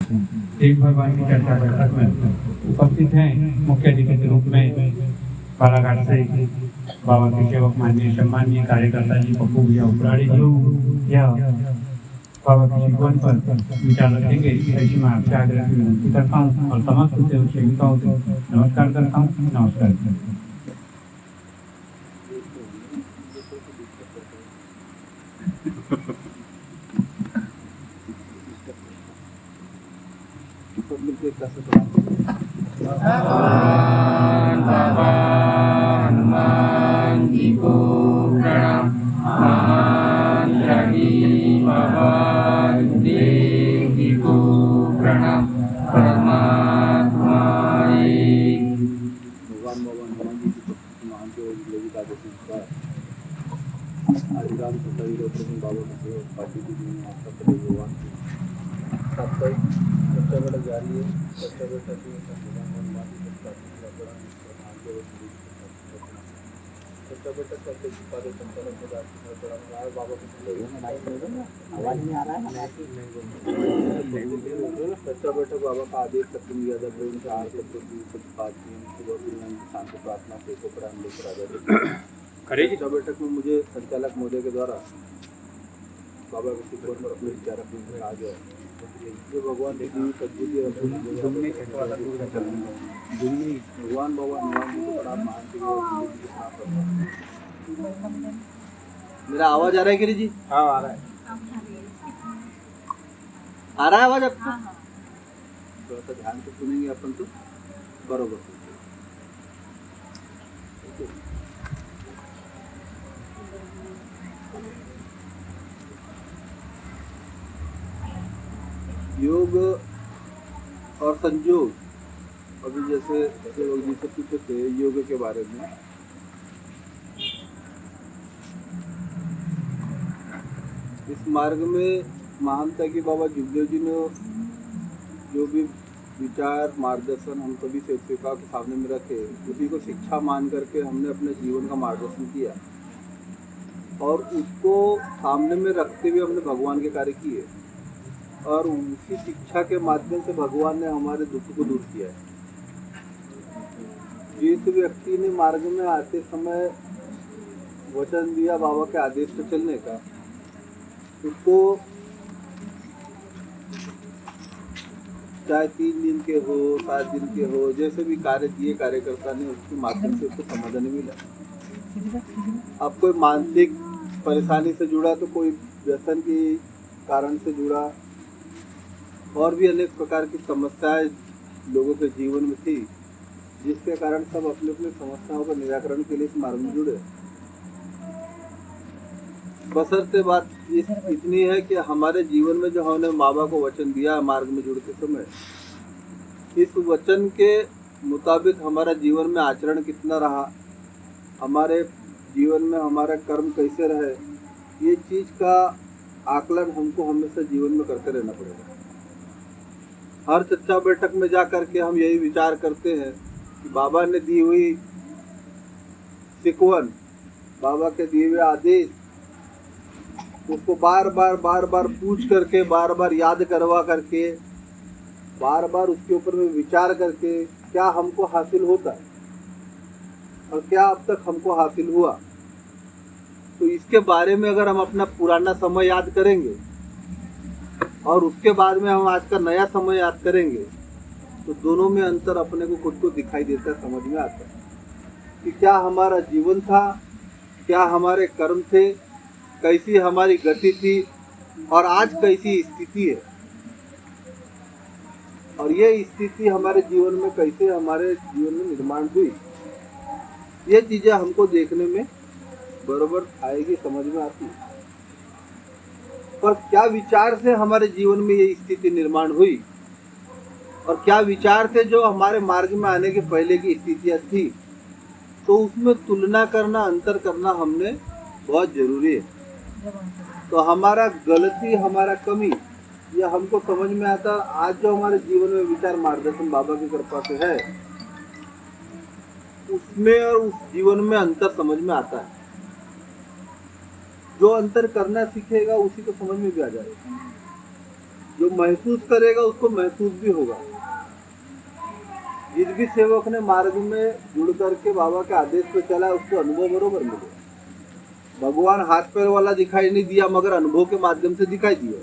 एक भगवान की चर्चा बैठक में उपस्थित हैं मुख्य अतिथि के रूप में बालाघाट से बाबा के सेवक माननीय सम्माननीय कार्यकर्ता जी पप्पू भैया उपराड़ी जी या बाबा के जीवन पर विचार रखेंगे। ऐसी मैं आपसे आग्रह की विनती करता हूँ और समस्त सेवक सेविकाओं से नमस्कार करता हूँ। नमस्कार। हनुमान जी को प्रणाम। देव जी को प्रणाम। परमात्मा भगवान हनुमान जी की महान के लोग आदि संस्कार आदिराम सत्ताई रोशन बाबा के पार्टी की भगवान साप्ताहिक चर्चा बैठक जारी है। चर्चा बैठक में हनुमान जी चर्चा बैठक का कार्य संचालन बाबा आवाज नहीं आ रहा है। चर्चा बैठक बाबा का आदेश सप्तमी यादव शांति प्रार्थना से प्राण लेकर आ जाते। चर्चा बैठक में मुझे संचालक महोदय के द्वारा बाबा के शिकवन पर अपने विचार रखने को कहा गया। जो भगवान की सद्बुद्धि भगवान बाबा हनुमान जी को बड़ा महान मेरा आवाज आ रहा है गिरी जी? हाँ आ रहा है। आ रहा है आवाज आपको? थोड़ा सा ध्यान से सुनेंगे अपन तो बरोबर। योग और संयोग, अभी जैसे लोग जी से पूछे थे योग के बारे में। इस मार्ग में महानता की बाबा जुगदेव जी ने जो भी विचार मार्गदर्शन हम सभी सेवकों के सामने में रखे, उसी को शिक्षा मान करके हमने अपने जीवन का मार्गदर्शन किया और उसको सामने में रखते हुए हमने भगवान के कार्य किए और उसी शिक्षा के माध्यम से भगवान ने हमारे दुख को दूर किया है। जिस व्यक्ति ने मार्ग में आते समय वचन दिया बाबा के आदेश पर चलने का, उसको चाहे 3 दिन के हो 7 दिन के हो, जैसे भी कार्य दिए कार्यकर्ता ने उसके माध्यम से उसको समाधान मिला। अब कोई मानसिक परेशानी से जुड़ा तो कोई व्यसन के कारण से जुड़ा, और भी अनेक प्रकार की समस्याएं लोगों के जीवन में थी, जिसके कारण सब अपने अपने समस्याओं का निराकरण के लिए इस मार्ग में जुड़े। बशर्ते बात इतनी है कि हमारे जीवन में जो हमने बाबा को वचन दिया मार्ग में जुड़ते समय, इस वचन के मुताबिक हमारा जीवन में आचरण कितना रहा, हमारे जीवन में हमारा कर्म कैसे रहे, ये चीज का आकलन हमको हमेशा जीवन में करते रहना पड़ेगा। हर चर्चा बैठक में जा करके हम यही विचार करते हैं कि बाबा ने दी हुई सिकवन, बाबा के दिए हुए आदेश, उसको बार बार पूछ करके, बार बार याद करवा करके, बार बार उसके ऊपर में विचार करके क्या हमको हासिल होता है और क्या अब तक हमको हासिल हुआ, तो इसके बारे में अगर हम अपना पुराना समय याद करेंगे और उसके बाद में हम आज का नया समय याद करेंगे, तो दोनों में अंतर अपने को खुद को दिखाई देता है, समझ में आता है कि क्या हमारा जीवन था, क्या हमारे कर्म थे, कैसी हमारी गति थी और आज कैसी स्थिति है, और ये स्थिति हमारे जीवन में कैसे हमारे जीवन में निर्माण हुई। ये चीजें हमको देखने में बरोबर आएगी, समझ में आती है। पर क्या विचार से हमारे जीवन में ये स्थिति निर्माण हुई और क्या विचार थे जो हमारे मार्ग में आने के पहले की स्थितियां थी, तो उसमें तुलना करना, अंतर करना हमने बहुत जरूरी है। तो हमारा गलती, हमारा कमी, यह हमको समझ में आता आज जो हमारे जीवन में विचार मार्गदर्शन बाबा की कृपा से है, उसमें और उस जीवन में अंतर समझ में आता है। जो अंतर करना सीखेगा उसी को समझ में भी आ जाएगा। जो महसूस करेगा उसको महसूस भी होगा। जिस भी सेवक ने मार्ग में जुड़ करके बाबा के आदेश पे चला उसको अनुभव बरोबर मिलेगा। भगवान हाथ पैर वाला दिखाई नहीं दिया, मगर अनुभव के माध्यम से दिखाई दिया।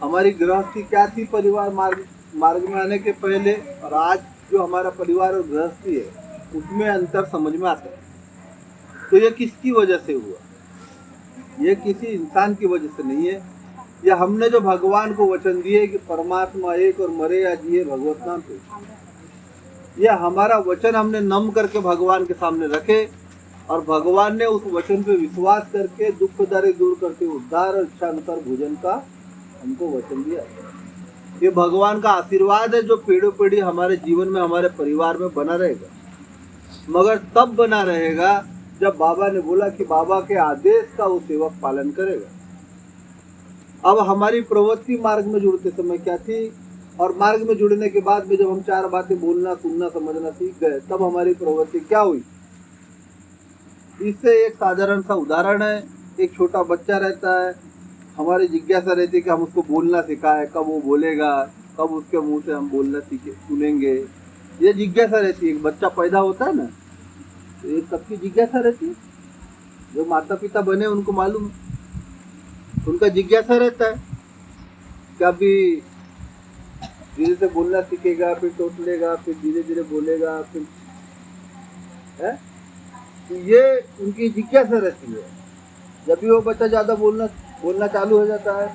हमारी गृहस्थी क्या थी परिवार मार्ग में आने के पहले, और आज जो हमारा परिवार और गृहस्थी है उसमें अंतर समझ में आता है। तो ये किसकी वजह से हुआ? ये किसी इंसान की वजह से नहीं है। या हमने जो भगवान को वचन दिए कि परमात्मा एक और मरे या जिए भगवत नाम पे, यह हमारा वचन हमने नम करके भगवान के सामने रखे, और भगवान ने उस वचन पे विश्वास करके दुख दर्द दूर करके उद्धार और इच्छा अनुसार भोजन का हमको वचन दिया। ये भगवान का आशीर्वाद है जो पीढ़ी पीढ़ी हमारे जीवन में हमारे परिवार में बना रहेगा, मगर तब बना रहेगा जब बाबा ने बोला कि बाबा के आदेश का वो सेवक पालन करेगा। अब हमारी प्रवृत्ति मार्ग में जुड़ते समय क्या थी, और मार्ग में जुड़ने के बाद में जब हम 4 बातें बोलना सुनना समझना सीख गए, तब हमारी प्रवृत्ति क्या हुई। इससे एक साधारण सा उदाहरण है। एक छोटा बच्चा रहता है, हमारी जिज्ञासा रहती है कि हम उसको बोलना सिखाएं, कब वो बोलेगा, कब उसके मुंह से हम बोलना सुनेंगे, ये जिज्ञासा रहती है। एक बच्चा पैदा होता है ना, तो ये सबकी जिज्ञासा रहती है। जो माता पिता बने उनको मालूम, उनका जिज्ञासा रहता है कि अभी धीरे से बोलना सीखेगा, फिर टोटलेगा, फिर धीरे धीरे बोलेगा, फिर है, तो ये उनकी जिज्ञासा रहती है। जब भी वो बच्चा ज़्यादा बोलना चालू हो जाता है,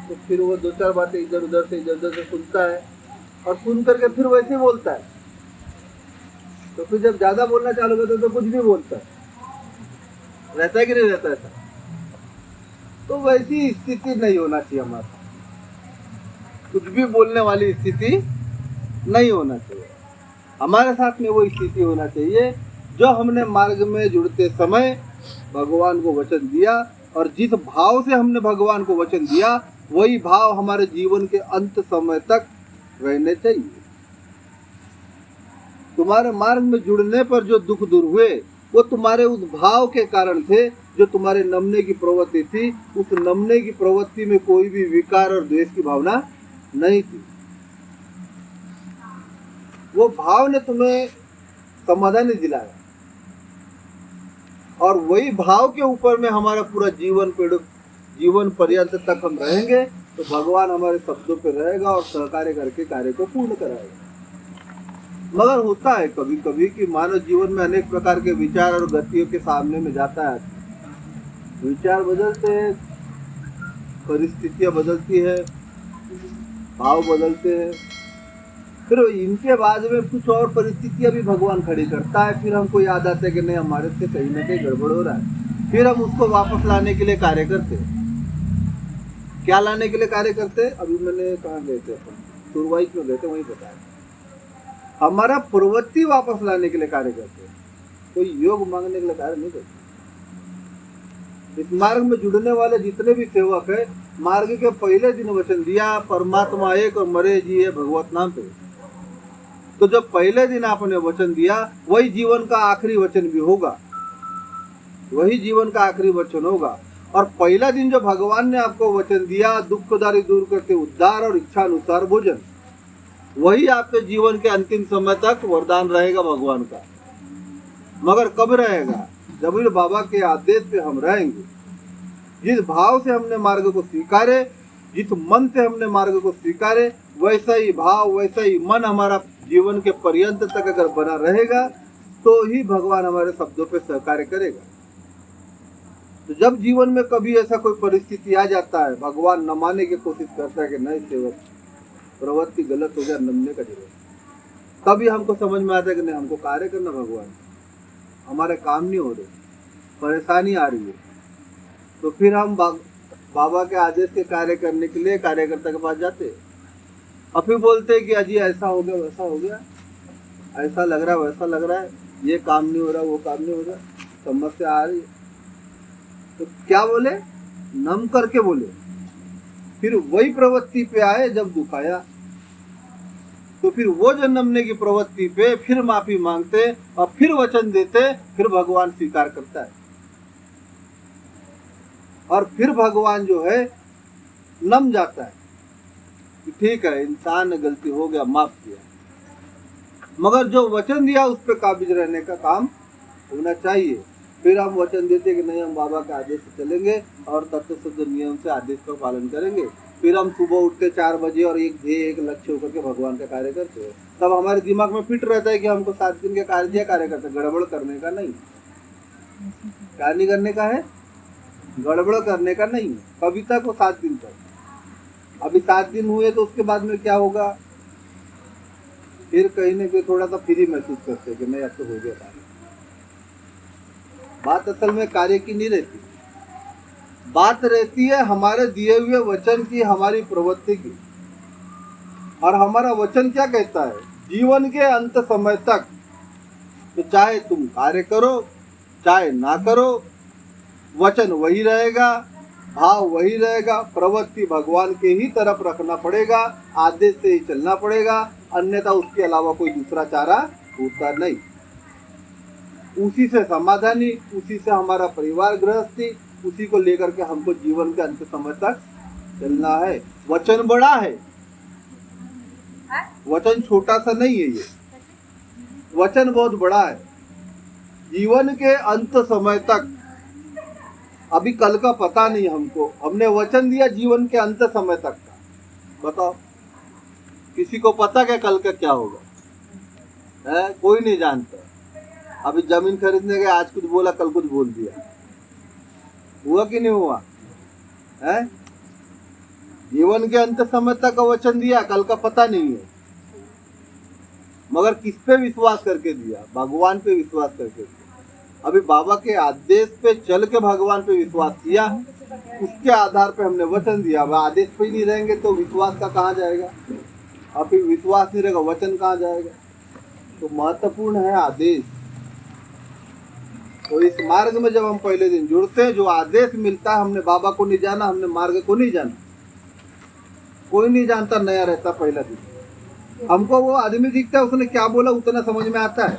तो फिर वो 2-4 बातें इधर उधर से सुनता है, और सुन करके फिर वैसे बोलता है। तो फिर जब ज़्यादा बोलना चालू करता है तो कुछ भी बोलता है, रहता है कि नहीं रहता ऐसा? तो वैसी स्थिति नहीं होना चाहिए हमारा, कुछ भी बोलने वाली स्थिति नहीं होना चाहिए। हमारे साथ में वो स्थिति होना चाहिए जो हमने मार्ग में जुड़ते समय भगवान को वचन दिया, और जिस भाव से हमने भगवान को वचन दिया वही भाव हमारे जीवन के अंत समय तक रहने चाहिए। तुम्हारे मार्ग में जुड़ने पर जो दुख दूर हुए वो तुम्हारे उस भाव के कारण थे, जो तुम्हारे नमने की प्रवृत्ति थी। उस नमने की प्रवृत्ति में कोई भी विकार और द्वेष की भावना नहीं थी। वो भाव ने तुम्हें समाधान दिलाया, और वही भाव के ऊपर में हमारा पूरा जीवन पर्यंत तक हम रहेंगे, तो भगवान हमारे शब्दों पे रहेगा और सहकार्य करके कार्य को पूर्ण कराएगा। मगर होता है कभी कभी कि मानव जीवन में अनेक प्रकार के विचार और गतियों के सामने में जाता है। विचार बदलते हैं, परिस्थितियां बदलती है, भाव बदलते हैं, फिर इनके बाद में कुछ और परिस्थितियां भी भगवान खड़ी करता है। फिर हमको याद आता है कि नहीं, हमारे से कहीं ना कहीं गड़बड़ हो रहा है। फिर हम उसको वापस लाने के लिए कार्य करते हैं। क्या लाने के लिए कार्य करते हैं? अभी मैंने कहाँ गए थे, अपन सुरवाइच में गए थे, वहीं बताया। हमारा प्रवृत्ति वापस लाने के लिए कार्य करते हैं, कोई योग मांगने के लिए कार्य नहीं करते। इस मार्ग में जुड़ने वाले जितने भी सेवक है, मार्ग के पहले दिन वचन दिया परमात्मा एक और मरे जिए भगवत नाम पे। तो जब पहले दिन आपने वचन दिया वही जीवन का आखिरी वचन भी होगा, वही जीवन का आखिरी वचन होगा। और पहला दिन जो भगवान ने आपको वचन दिया दुखदारी दूर करके उद्धार और इच्छा अनुसार भोजन, वही आपके जीवन के अंतिम समय तक वरदान रहेगा भगवान का। मगर कब रहेगा? जब इन बाबा के आदेश पे हम रहेंगे। जिस भाव से हमने मार्ग को स्वीकारे, जिस मन से हमने मार्ग को स्वीकारे, वैसा ही भाव वैसा ही मन हमारा जीवन के पर्यंत तक अगर बना रहेगा तो ही भगवान हमारे शब्दों पे सहकार्य करेगा। तो जब जीवन में कभी ऐसा कोई परिस्थिति आ जाता है, भगवान न मानने की कोशिश करता है कि नहीं सेवक प्रवृत्ति गलत हो गया, नमने का जरूरत, तभी हमको समझ में आता है कि नहीं, हमको कार्य करना, भगवान हमारे काम नहीं हो रहे, परेशानी आ रही है। तो फिर हम बाबा के आदेश के कार्य करने के लिए कार्यकर्ता के पास जाते हैं, और फिर बोलते हैं कि अजी ऐसा हो गया, वैसा हो गया, ऐसा लग रहा है, वैसा लग रहा है, ये काम नहीं हो रहा, वो काम नहीं हो रहा, समस्या आ रही है। तो क्या बोले? नम करके बोले। फिर वही प्रवृत्ति पे आए जब दुख आया, तो फिर वो जो नमने की प्रवृत्ति पे फिर माफी मांगते और फिर वचन देते, फिर भगवान स्वीकार करता है। और फिर भगवान जो है नम जाता है। कि ठीक है इंसान ने गलती हो गया, माफ किया, मगर जो वचन दिया उस पर काबिज रहने का काम होना चाहिए। फिर हम वचन देते कि नहीं हम बाबा के आदेश से चलेंगे और तत्व शुद्ध नियम से आदेश का पालन करेंगे। फिर हम सुबह उठते 4 बजे और एक ध्येय एक लक्ष्य होकर के भगवान का कार्य करते हैं। तब हमारे दिमाग में फिट रहता है कि हमको 7 दिन के कार्य करते, गड़बड़ करने का नहीं। क्या नहीं करने का है? गड़बड़ करने का नहीं। कविता को 7 दिन तक, अभी 7 दिन हुए तो उसके बाद में क्या होगा? फिर कहीं न कहीं थोड़ा सा फ्री महसूस करते कि नहीं अब तो हो गया कार्य। बात असल में कार्य की नहीं रहती, बात रहती है हमारे दिए हुए वचन की, हमारी प्रवृत्ति की। और हमारा वचन क्या कहता है? जीवन के अंत समय तक तो चाहे तुम कार्य करो चाहे ना करो, वचन वही रहेगा, भाव वही रहेगा, प्रवृत्ति भगवान के ही तरफ रखना पड़ेगा, आदेश से ही चलना पड़ेगा, अन्यथा उसके अलावा कोई दूसरा चारा होता नहीं। उसी से समाधानी, उसी से हमारा परिवार गृहस्थी, उसी को लेकर के हमको जीवन के अंत समय तक चलना है। वचन बड़ा है, वचन छोटा सा नहीं है, ये वचन बहुत बड़ा है। जीवन के अंत समय तक, अभी कल का पता नहीं हमको, हमने वचन दिया जीवन के अंत समय तक का। बताओ किसी को पता क्या कल का क्या होगा? है कोई नहीं जानता। अभी जमीन खरीदने गए, आज कुछ बोला कल कुछ बोल दिया, हुआ कि नहीं हुआ? है जीवन के अंत समय तक का वचन दिया, कल का पता नहीं है, मगर किस पे विश्वास करके दिया? भगवान पे विश्वास करके दिया। अभी बाबा के आदेश पे चल के भगवान पे विश्वास किया, उसके आधार पे हमने वचन दिया। अब आदेश पे ही नहीं रहेंगे तो विश्वास का कहाँ जाएगा? और फिर विश्वास नहीं रहेगा, वचन कहाँ जाएगा? तो महत्वपूर्ण है आदेश। तो इस मार्ग में जब हम पहले दिन जुड़ते हैं, जो आदेश मिलता है, हमने बाबा को नहीं जाना, हमने मार्ग को नहीं जाना, कोई नहीं जानता, नया रहता पहला दिन। हमको वो आदमी दिखता है, उसने क्या बोला उतना समझ में आता है,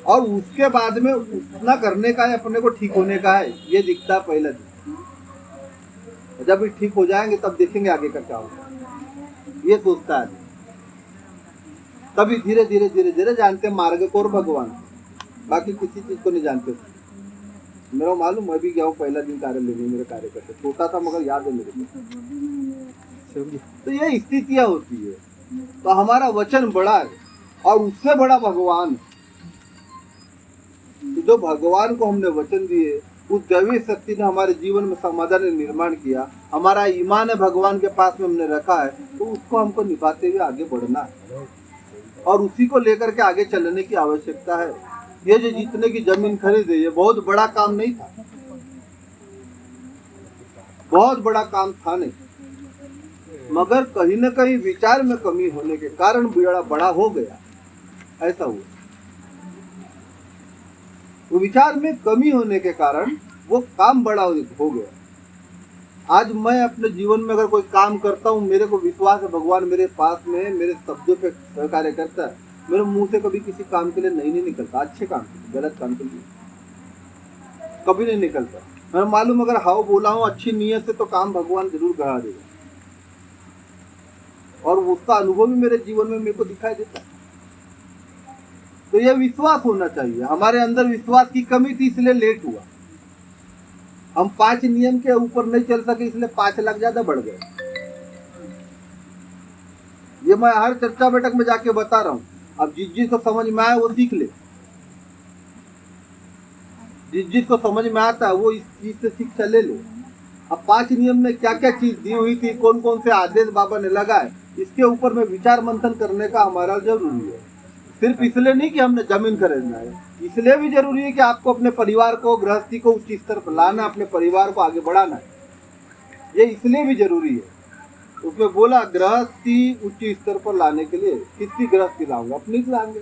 और उसके बाद में उतना करने का है, अपने को ठीक होने का है, ये दिखता है पहला दिन। जब भी ठीक हो जाएंगे तब देखेंगे आगे का क्या होगा, ये सोचता है। तभी धीरे धीरे धीरे धीरे जानते मार्ग को और भगवान, बाकी किसी चीज को नहीं जानते। मेरा मालूम, मैं भी गया हूँ पहला दिन कार्य लेने, मेरे कार्य करते, छोटा था मगर याद है मेरे को। तो ये स्थितियां होती है। तो हमारा वचन बड़ा है और उससे बड़ा भगवान है। तो जो भगवान को हमने वचन दिए, उस दैवी शक्ति ने हमारे जीवन में समाधान निर्माण किया, हमारा ईमान है भगवान के पास में हमने रखा है, तो उसको हमको निभाते हुए आगे बढ़ना है और उसी को लेकर के आगे चलने की आवश्यकता है। ये जो जितने की जमीन खरीदे, ये बहुत बड़ा काम नहीं था, बहुत बड़ा काम था नहीं, मगर कहीं न कहीं विचार में कमी होने के कारण बड़ा हो गया, ऐसा हुआ। वो विचार में कमी होने के कारण वो काम बड़ा हो गया। आज मैं अपने जीवन में अगर कोई काम करता हूँ, मेरे को विश्वास है भगवान मेरे पास में है, मेरे शब्दों पे कार्य करता है, मेरे मुंह से कभी किसी काम के लिए नहीं निकलता, अच्छे काम के लिए, गलत काम के लिए कभी नहीं निकलता। मैं मालूम अगर हाउ बोला हूँ अच्छी नीयत से तो काम भगवान जरूर बढ़ा देगा, और उसका अनुभव भी मेरे जीवन में मेरे को दिखाई देता है। तो यह विश्वास होना चाहिए। हमारे अंदर विश्वास की कमी थी, इसलिए लेट हुआ। हम 5 नियम के ऊपर नहीं चल सके, इसलिए 5 लाख ज्यादा बढ़ गए। ये मैं हर चर्चा बैठक में जाके बता रहा हूँ। अब जिस को समझ में आए वो सीख ले, जिसको समझ में आता है वो इस चीज से शिक्षा ले ले। अब 5 नियम में क्या क्या चीज दी हुई थी, कौन कौन से आदेश बाबा ने लगाए, इसके ऊपर में विचार मंथन करने का हमारा जरूरी है। सिर्फ इसलिए नहीं कि हमने जमीन खरीदना है, इसलिए भी जरूरी है कि आपको अपने परिवार को, गृहस्थी को उच्च स्तर पर लाना, अपने परिवार को आगे बढ़ाना है, ये इसलिए भी जरूरी है। उसमें बोला गृहस्थी उच्च स्तर पर लाने के लिए किसकी गृहस्थी लाऊंगा? अपनी लाएंगे।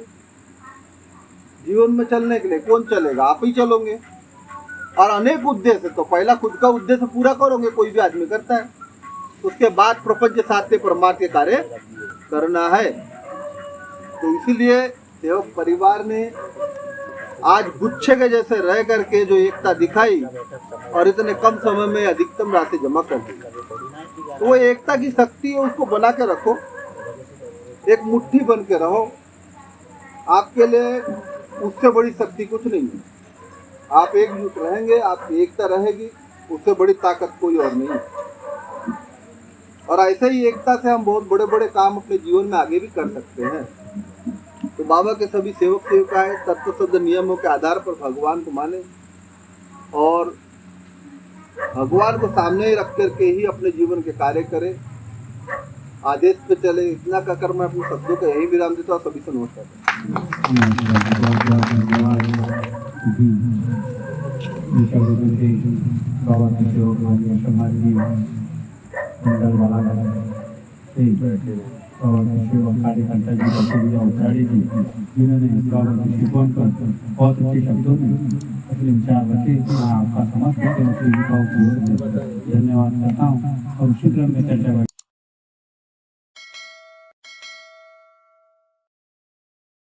जीवन में चलने के लिए कौन चलेगा? आप ही चलोगे। और अनेक उद्देश्य, तो पहला खुद का उद्देश्य पूरा करोगे, कोई भी आदमी करता है, उसके बाद प्रपंच साध्य परमार्थ के कार्य करना है। तो इसीलिए सेवक परिवार ने आज गुच्छे के जैसे रह करके जो एकता दिखाई और इतने कम समय में अधिकतम राशि जमा कर दी। तो वो एकता की शक्ति है, उसको बना के रखो, एक मुट्ठी बन के रहो। आपके लिए उससे बड़ी शक्ति कुछ नहीं है। आप एकजुट रहेंगे, आपकी एकता रहेगी, उससे बड़ी ताकत कोई और नहीं है। और ऐसे ही एकता से हम बहुत बड़े बड़े काम अपने जीवन में आगे भी कर सकते हैं। तो बाबा के सभी सेवक सेविकाएं तत्व शुद्ध नियमों के आधार पर भगवान को माने और भगवान को सामने ही रख करके ही अपने जीवन के कार्य करें, आदेश पे चले। इतना कहकर मैं अपने शब्दों को यही विराम देता हूँ। सभी से नमस्कार। बाबा के सेवक समाज मंडल वाला और सेवा कार्यकर्ता जी पप्पू उचाड़ी जी, जिन्होंने बाबा की शिकवन पर बहुत अच्छे शब्दों में अपने विचार रखे। मैं आपका समस्त सेवक सेविकाओं को धन्यवाद करता हूँ और शीघ्र में चर्चा